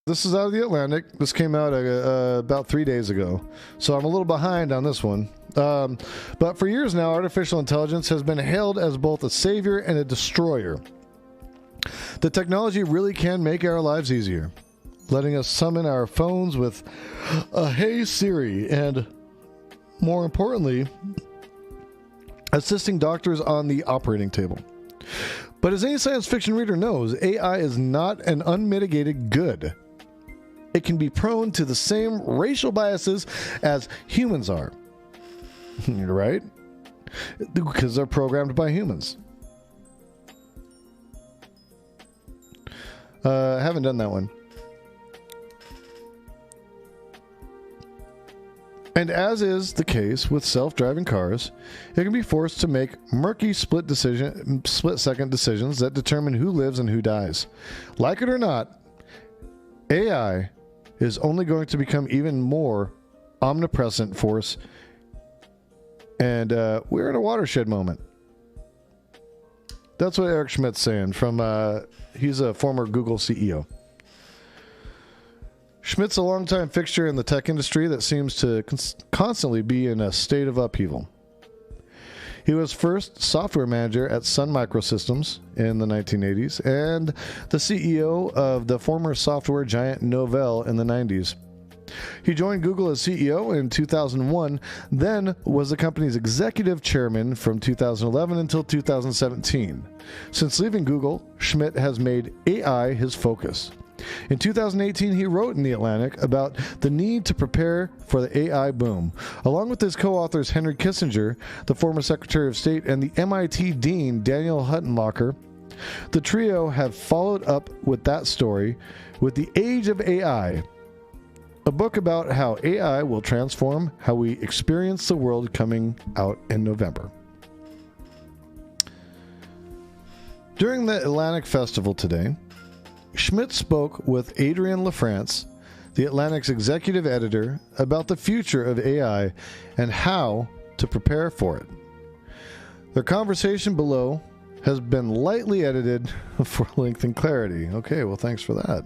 This is out of the Atlantic. This came out about 3 days ago, so I'm a little behind on this one. But for years now, artificial intelligence has been hailed as both a savior and a destroyer. The technology really can make our lives easier, letting us summon our phones with a "Hey Siri," and more importantly, assisting doctors on the operating table. But as any science fiction reader knows, AI is not an unmitigated good. It can be prone to the same racial biases as humans are. Right? Because they're programmed by humans. I haven't done that one. And as is the case with self-driving cars, it can be forced to make murky split-second decisions that determine who lives and who dies. Like it or not, AI is only going to become even more omnipresent force, and we're in a watershed moment. That's what Eric Schmidt's saying. He's a former Google CEO. Schmidt's a longtime fixture in the tech industry that seems to constantly be in a state of upheaval. He was first software manager at Sun Microsystems in the 1980s and the CEO of the former software giant Novell in the 90s. He joined Google as CEO in 2001, then was the company's executive chairman from 2011 until 2017. Since leaving Google, Schmidt has made AI his focus. In 2018, he wrote in The Atlantic about the need to prepare for the AI boom. Along with his co-authors Henry Kissinger, the former Secretary of State, and the MIT Dean Daniel Huttenlocher, the trio have followed up with that story with The Age of AI, a book about how AI will transform how we experience the world, coming out in November. During the Atlantic Festival today, Schmidt spoke with Adrian LaFrance, the Atlantic's executive editor, about the future of AI and how to prepare for it. Their conversation below has been lightly edited for length and clarity. Okay, well, thanks for that.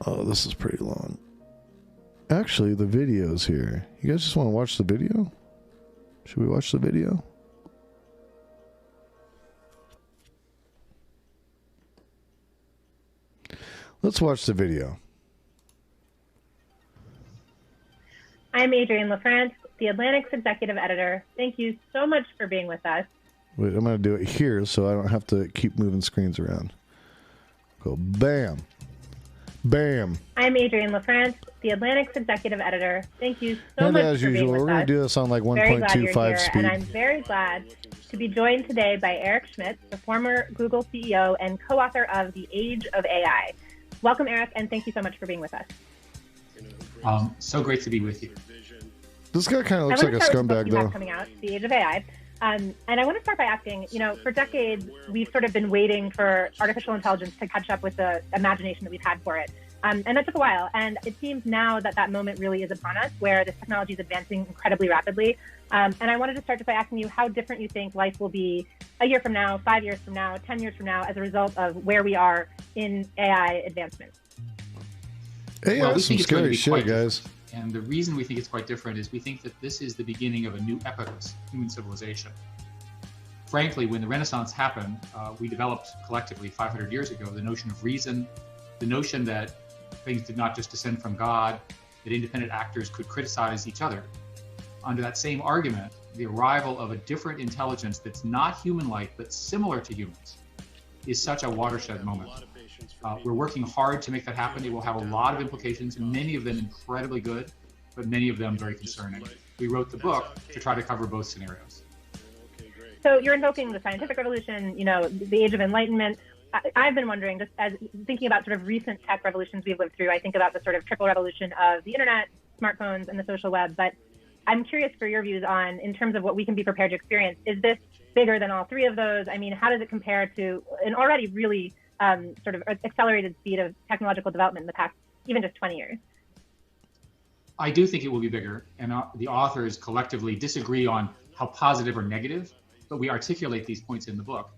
Oh, this is pretty long. Actually, the video's here. You guys just want to watch the video? Should we watch the video? Let's watch the video. I'm Adrian LaFrance, the Atlantic's executive editor. Thank you so much for being with us. Wait, I'm going to do it here so I don't have to keep moving screens around. Go bam. Bam. I'm Adrian LaFrance, the Atlantic's executive editor. Thank you so much as for usual, being with we're going us. to do this on like Very glad you're 1.25 here, speed. and I'm very glad to be joined today by Eric Schmidt, the former Google CEO and co-author of The Age of AI. Welcome, Eric, and thank you so much for being with us. So great to be with you. This guy kind of looks like a scumbag, though. Coming out, The Age of AI. And I want to start by asking, for decades, we've sort of been waiting for artificial intelligence to catch up with the imagination that we've had for it. And that took a while. And it seems now that that moment really is upon us, where this technology is advancing incredibly rapidly. And I wanted to start just by asking you how different you think life will be a year from now, 5 years from now, 10 years from now, as a result of where we are in AI advancement. AI is some scary shit, guys. And the reason we think it's quite different is we think that this is the beginning of a new epoch of human civilization. Frankly, when the Renaissance happened, we developed collectively 500 years ago the notion of reason, the notion that things did not just descend from God, that independent actors could criticize each other. Under that same argument, the arrival of a different intelligence that's not human-like but similar to humans is such a watershed moment. We're working hard to make that happen. It will have a lot of implications, many of them incredibly good, but many of them very concerning. We wrote the book to try to cover both scenarios. So you're invoking the scientific revolution, the age of enlightenment. I've been wondering, just as thinking about sort of recent tech revolutions we've lived through, I think about the sort of triple revolution of the internet, smartphones, and the social web. But I'm curious for your views on, in terms of what we can be prepared to experience, is this bigger than all three of those? I mean, how does it compare to an already really sort of accelerated speed of technological development in the past, even just 20 years? I do think it will be bigger, and the authors collectively disagree on how positive or negative but we articulate these points in the book.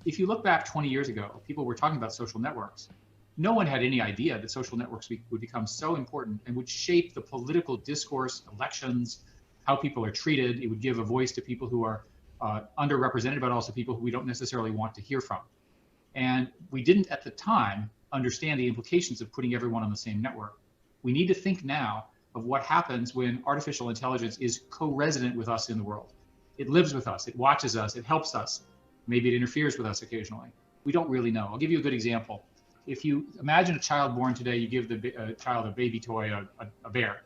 If you look back 20 years ago, people were talking about social networks. No one had any idea that social networks would become so important and would shape the political discourse, elections, how people are treated. It would give a voice to people who are underrepresented, but also people who we don't necessarily want to hear from. And we didn't at the time understand the implications of putting everyone on the same network. We need to think now of what happens when artificial intelligence is co-resident with us in the world. It lives with us, it watches us, it helps us. Maybe it interferes with us occasionally. We don't really know. I'll give you a good example. If you imagine a child born today, you give the child a baby toy, a bear,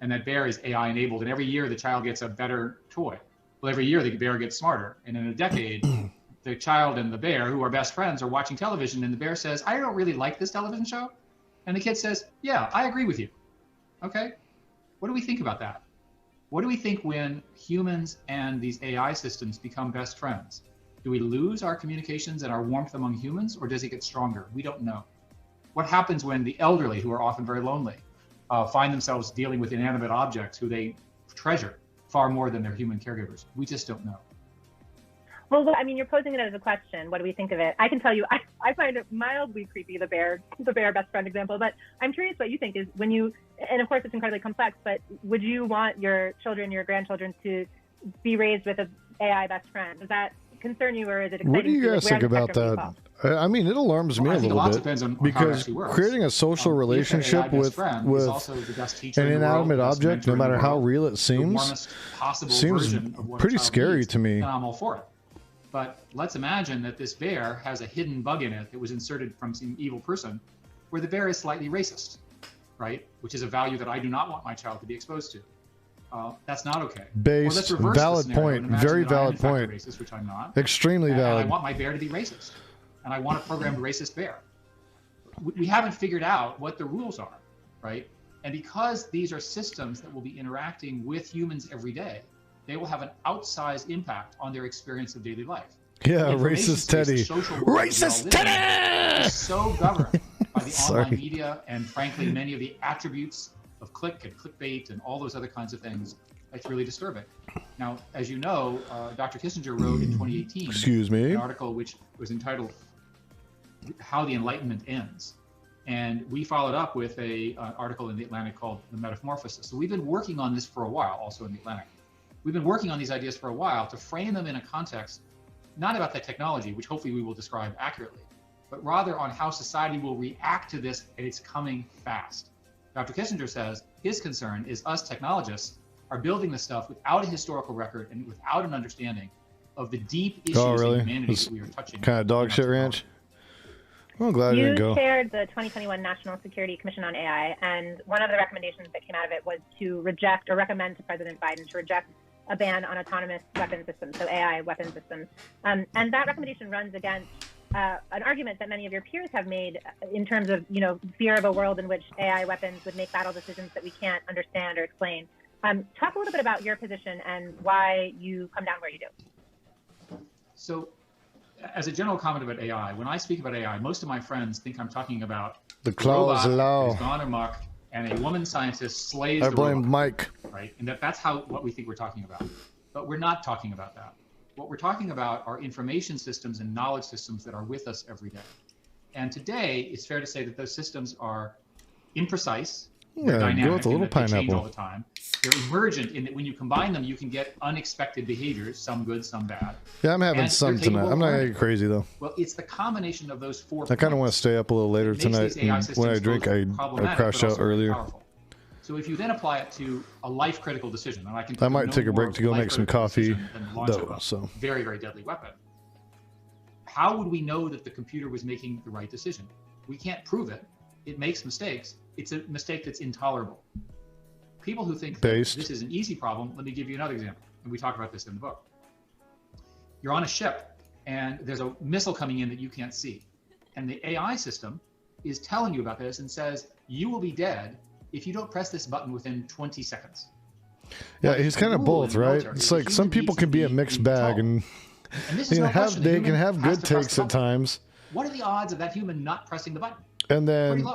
and that bear is AI enabled, and every year the child gets a better toy. Well, every year the bear gets smarter, and in a decade, the child and the bear, who are best friends, are watching television, and the bear says, I don't really like this television show. And the kid says, yeah, I agree with you. Okay, what do we think about that? What do we think when humans and these AI systems become best friends? Do we lose our communications and our warmth among humans, or does it get stronger? We don't know. What happens when the elderly, who are often very lonely, find themselves dealing with inanimate objects who they treasure far more than their human caregivers? We just don't know. Well, I mean, you're posing it as a question. What do we think of it? I can tell you, I find it mildly creepy, the bear best friend example, but I'm curious what you think is when you, and of course it's incredibly complex, but would you want your children, your grandchildren to be raised with an AI best friend? Does that concern you, or is it exciting? What do you guys think about that? I mean, it alarms me a little bit, depends on because creating a social relationship with an inanimate object, no matter how real it seems pretty scary to me. I'm all for it. But let's imagine that this bear has a hidden bug in it that was inserted from some evil person, where the bear is slightly racist, right? Which is a value that I do not want my child to be exposed to. That's not okay. Based, valid point, very valid point. Racist, which I'm not. Extremely valid. And I want my bear to be racist, and I want a programmed racist bear. We haven't figured out what the rules are, right? And because these are systems that will be interacting with humans every day, they will have an outsized impact on their experience of daily life. Yeah, racist Teddy. Racist Teddy! Is so governed by the online media and, frankly, many of the attributes of click and clickbait and all those other kinds of things. That's really disturbing. Now, as you know, Dr. Kissinger wrote in 2018 an article which was entitled How the Enlightenment Ends. And we followed up with an article in The Atlantic called The Metamorphosis. So we've been working on this for a while, also in The Atlantic. We've been working on these ideas for a while to frame them in a context, not about the technology, which hopefully we will describe accurately, but rather on how society will react to this, and it's coming fast. Dr. Kissinger says his concern is us technologists are building this stuff without a historical record and without an understanding of the deep issues of humanity that we are touching. Kind of dog shit ranch. Well, I'm glad I didn't go. You chaired the 2021 National Security Commission on AI, and one of the recommendations that came out of it was to reject or recommend to President Biden to reject a ban on autonomous weapon systems, so AI weapon systems. And that recommendation runs against an argument that many of your peers have made in terms of, fear of a world in which AI weapons would make battle decisions that we can't understand or explain. Talk a little bit about your position and why you come down where you do. So, as a general comment about AI, when I speak about AI, most of my friends think I'm talking about the Claw's law has gone amok and a woman scientist slays I the blame robot, Mike. Right? And that's what we think we're talking about. But we're not talking about that. What we're talking about are information systems and knowledge systems that are with us every day. And today, it's fair to say that those systems are imprecise, they're dynamic, a little and they change all pineapple. the time. They're emergent in that when you combine them, you can get unexpected behaviors, some good, some bad. Yeah, I'm having some tonight. I'm not going to get crazy, though. Well, it's the combination of those four I kind of want to stay up a little later tonight. When I drink, I crashed out earlier. Powerful. So if you then apply it to a life-critical decision, and I might take a break to go make some coffee, though. So very, very deadly weapon. How would we know that the computer was making the right decision? We can't prove it. It makes mistakes. It's a mistake that's intolerable. People who think that this is an easy problem, let me give you another example. And we talk about this in the book. You're on a ship, and there's a missile coming in that you can't see. And the AI system is telling you about this and says, you will be dead if you don't press this button within 20 seconds. Yeah, he's kind of both, right? It's like some people can be a mixed bag, and they can have good takes at times. What are the odds of that human not pressing the button? And then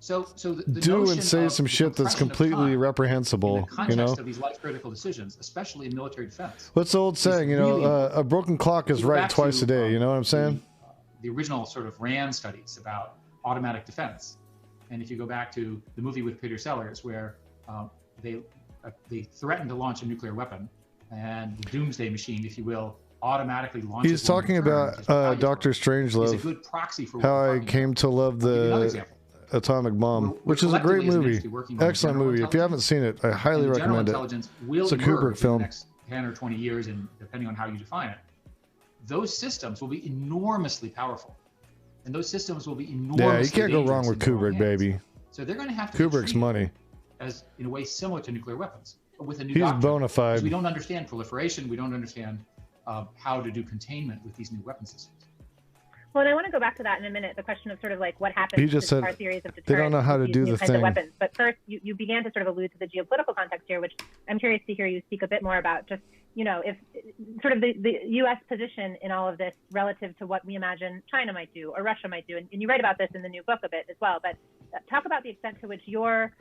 So the do notion and say of some the shit that's compression of completely time reprehensible, in the context you know? of these life-critical decisions, especially in military defense. What's the old saying, you know, really a broken clock is right twice a day, you know what I'm saying? The original sort of RAND studies about automatic defense. And if you go back to the movie with Peter Sellers, where they threatened to launch a nuclear weapon, and the doomsday machine, if you will, automatically launches. He's talking about Dr. Strangelove, a good proxy for how I came to love the atomic bomb, which is a great movie, excellent movie. If you haven't seen it, I highly recommend it. It's a Kubrick film. In the next 10 or 20 years, and depending on how you define it, those systems will be enormously powerful, and those systems will be enormously dangerous. Yeah, you can't go wrong with Kubrick, baby. So they're going to have to Kubrick's money, as in a way similar to nuclear weapons, but with a new. He's bona fide. We don't understand proliferation. We don't understand how to do containment with these new weapon systems. Well, and I want to go back to that in a minute. The question of sort of like what happens to our theories of deterrence. They don't know how to do the thing. Weapons. But first, you began to sort of allude to the geopolitical context here, which I'm curious to hear you speak a bit more about. Just, you know, if sort of the U.S. position in all of this relative to what we imagine China might do or Russia might do, and you write about this in the new book a bit as well. But talk about the extent to which your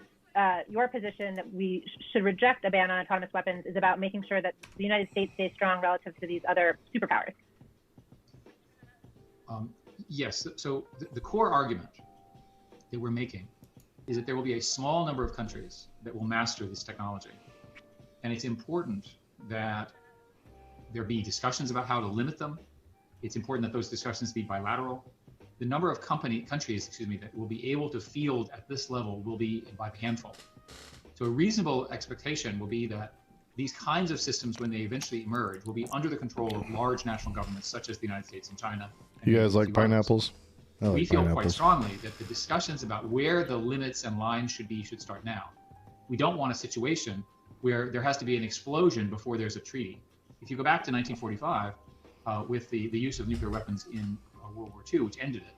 position that we should reject a ban on autonomous weapons is about making sure that the United States stays strong relative to these other superpowers. Yes. So the core argument that we're making is that there will be a small number of countries that will master this technology. And it's important that there be discussions about how to limit them. It's important that those discussions be bilateral. The number of countries, that will be able to field at this level will be by the handful. So a reasonable expectation will be that these kinds of systems, when they eventually emerge, will be under the control of large national governments such as the United States and China. You guys like pineapples? We feel quite strongly that the discussions about where the limits and lines should start now. We don't want a situation where there has to be an explosion before there's a treaty. If you go back to 1945, with the use of nuclear weapons in World War II, which ended it,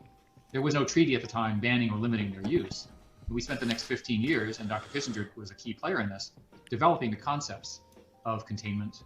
there was no treaty at the time banning or limiting their use. We spent the next 15 years, and Dr. Kissinger was a key player in this, developing the concepts of containment,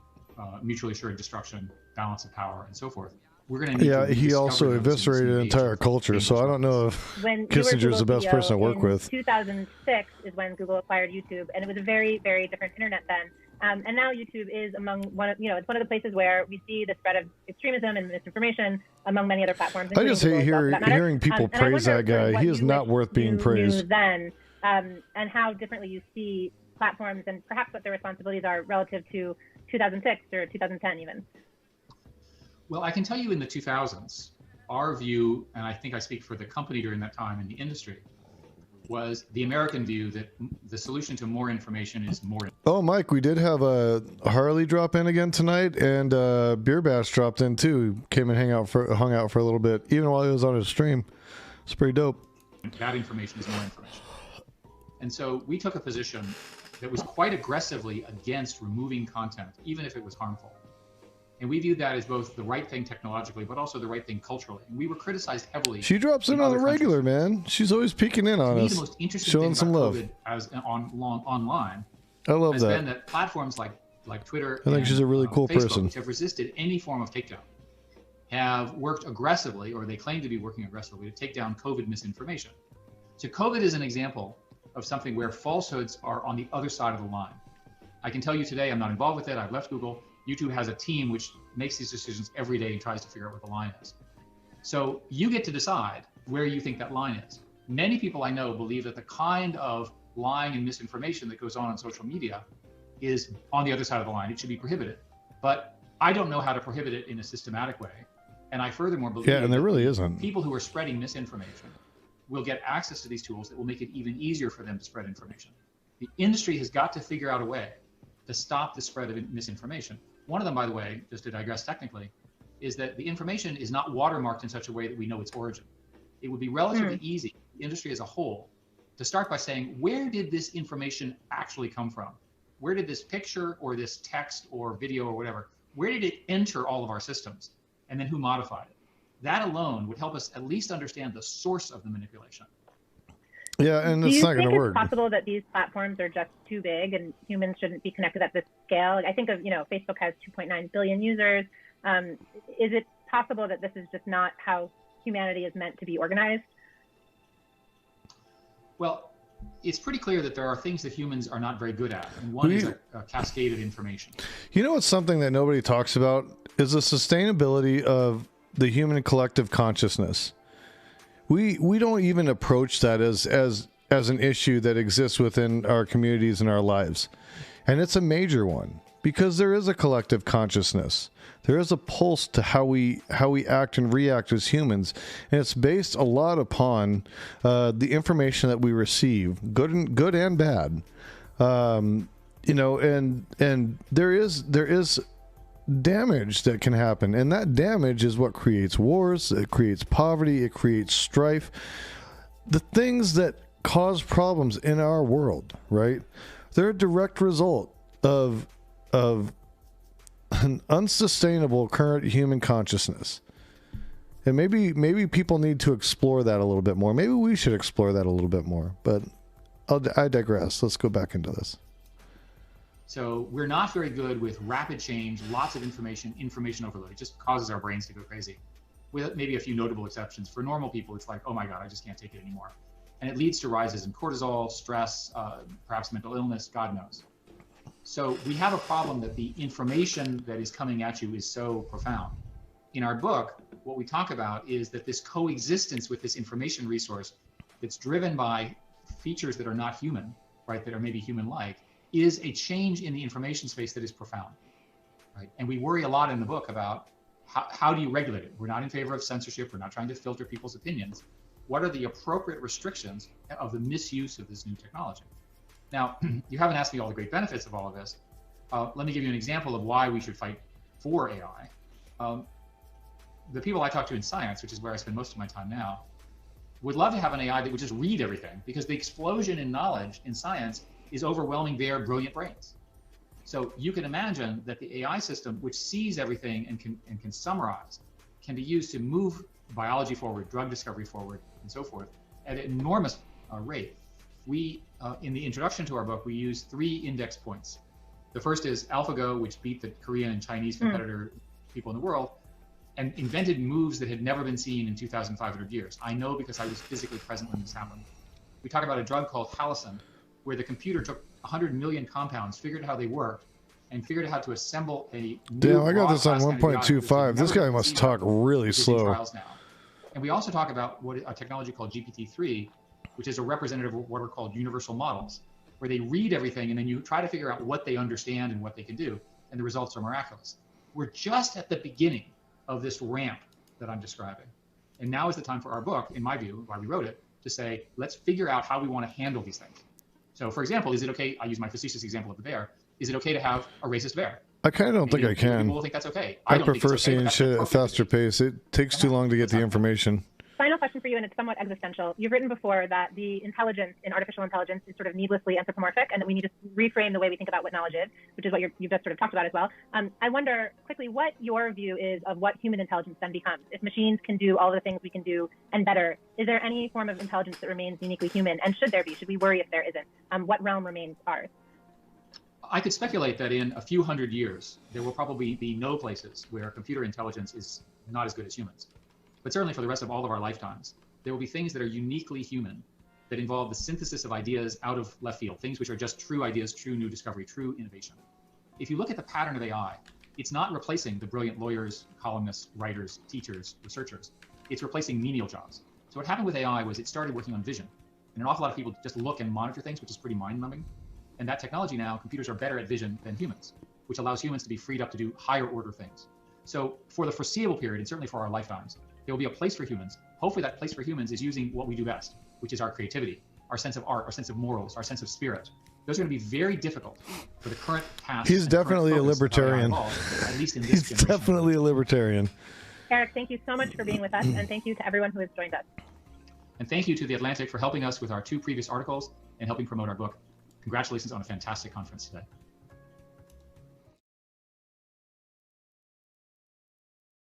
mutually assured destruction, balance of power, and so forth. We're going to need to he also eviscerated an entire culture, so I don't know if Kissinger's the best person to work with. 2006 is when Google acquired YouTube, and it was a very, very different internet then. And now YouTube is it's one of the places where we see the spread of extremism and misinformation among many other platforms. I just hate hearing people praise that guy. He is not worth being praised. Then, and how differently you see platforms and perhaps what their responsibilities are relative to 2006 or 2010 even. Well, I can tell you in the 2000s, our view, and I think I speak for the company during that time in the industry, was the American view that the solution to more information is more. Oh, Mike, we did have a Harley drop in again tonight, and Beer Bash dropped in too. Came and hung out for a little bit, even while he was on his stream. It's pretty dope. That information is more information. And so we took a position that was quite aggressively against removing content, even if it was harmful. And we viewed that as both the right thing technologically, but also the right thing culturally. And we were criticized heavily. She drops in on the regular, man. She's always peeking in on us, the most interesting showing some love. COVID online. I love has that. Been that platforms like Twitter, I think she's a really cool Facebook, person, which have resisted any form of takedown, have worked aggressively, or they claim to be working aggressively, to take down COVID misinformation. So COVID is an example of something where falsehoods are on the other side of the line. I can tell you today, I'm not involved with it. I've left Google. YouTube has a team which makes these decisions every day and tries to figure out what the line is. So you get to decide where you think that line is. Many people I know believe that the kind of lying and misinformation that goes on social media is on the other side of the line. It should be prohibited. But I don't know how to prohibit it in a systematic way. And I furthermore believe and there really isn't. People who are spreading misinformation will get access to these tools that will make it even easier for them to spread information. The industry has got to figure out a way to stop the spread of misinformation. One of them, by the way, just to digress technically, is that the information is not watermarked in such a way that we know its origin. It would be relatively easy, the industry as a whole, to start by saying, where did this information actually come from? Where did this picture or this text or video or whatever, where did it enter all of our systems? And then who modified it? That alone would help us at least understand the source of the manipulation. Yeah, and it's not going to work. Do you think it's possible that these platforms are just too big and humans shouldn't be connected at this scale? I think of, Facebook has 2.9 billion users. Is it possible that this is just not how humanity is meant to be organized? Well, it's pretty clear that there are things that humans are not very good at, and one is a cascade of information. You know, it's something that nobody talks about is the sustainability of the human collective consciousness. We don't even approach that as an issue that exists within our communities and our lives, and it's a major one because there is a collective consciousness. There is a pulse to how we act and react as humans, and it's based a lot upon the information that we receive, good and bad. You know, and there is damage that can happen, and that damage is what creates wars. It creates poverty. It creates strife. The things that cause problems in our world, right? They're a direct result of an unsustainable current human consciousness. And maybe people need to explore that a little bit more. Maybe we should explore that a little bit more, but I digress. Let's go back into this. So we're not very good with rapid change, lots of information overload. It just causes our brains to go crazy, with maybe a few notable exceptions. For normal people, it's like, oh my God, I just can't take it anymore. And it leads to rises in cortisol, stress, perhaps mental illness, God knows. So we have a problem that the information that is coming at you is so profound. In our book, what we talk about is that this coexistence with this information resource that's driven by features that are not human, right, that are maybe human-like, is a change in the information space that is profound, right? And we worry a lot in the book about how do you regulate it? We're not in favor of censorship. We're not trying to filter people's opinions. What are the appropriate restrictions of the misuse of this new technology? Now, you haven't asked me all the great benefits of all of this. Let me give you an example of why we should fight for AI. The people I talk to in science, which is where I spend most of my time now, would love to have an AI that would just read everything, because the explosion in knowledge in science is overwhelming their brilliant brains. So you can imagine that the AI system, which sees everything and can summarize, can be used to move biology forward, drug discovery forward, and so forth at an enormous rate. We, in the introduction to our book, we use 3 index points. The first is AlphaGo, which beat the Korean and Chinese competitor people in the world, and invented moves that had never been seen in 2,500 years. I know because I was physically present when this happened. We talk about a drug called Halcyon, where the computer took 100 million compounds, figured out how they worked, and figured out how to assemble a new Damn, I got this on 1.25. This guy must talk really slow. And we also talk about a technology called GPT-3, which is a representative of what are called universal models, where they read everything and then you try to figure out what they understand and what they can do, and the results are miraculous. We're just at the beginning of this ramp that I'm describing. And now is the time for our book, in my view, why we wrote it, to say, let's figure out how we want to handle these things. So for example, is it okay, I use my facetious example of the bear, is it okay to have a racist bear? I kind of don't think I can. People will think that's okay. I prefer seeing shit at a faster pace. It takes too long to get the information. Final question for you, and it's somewhat existential. You've written before that the intelligence in artificial intelligence is sort of needlessly anthropomorphic, and that we need to reframe the way we think about what knowledge is, which is what you've just sort of talked about as well. I wonder quickly what your view is of what human intelligence then becomes. If machines can do all the things we can do and better, is there any form of intelligence that remains uniquely human? And should there be? Should we worry if there isn't? What realm remains ours? I could speculate that in a few hundred years, there will probably be no places where computer intelligence is not as good as humans. But certainly for the rest of all of our lifetimes, there will be things that are uniquely human that involve the synthesis of ideas out of left field, things which are just true ideas, true new discovery, true innovation. If you look at the pattern of AI, it's not replacing the brilliant lawyers, columnists, writers, teachers, researchers. It's replacing menial jobs. So what happened with AI was it started working on vision. And an awful lot of people just look and monitor things, which is pretty mind-numbing. And that technology now, computers are better at vision than humans, which allows humans to be freed up to do higher order things. So for the foreseeable period, and certainly for our lifetimes, there will be a place for humans. Hopefully that place for humans is using what we do best, which is our creativity, our sense of art, our sense of morals, our sense of spirit. Those are going to be very difficult for the current task. He's definitely a libertarian. At least in this He's definitely a libertarian. Eric, thank you so much for being with us, and thank you to everyone who has joined us. And thank you to The Atlantic for helping us with our 2 previous articles and helping promote our book. Congratulations on a fantastic conference today.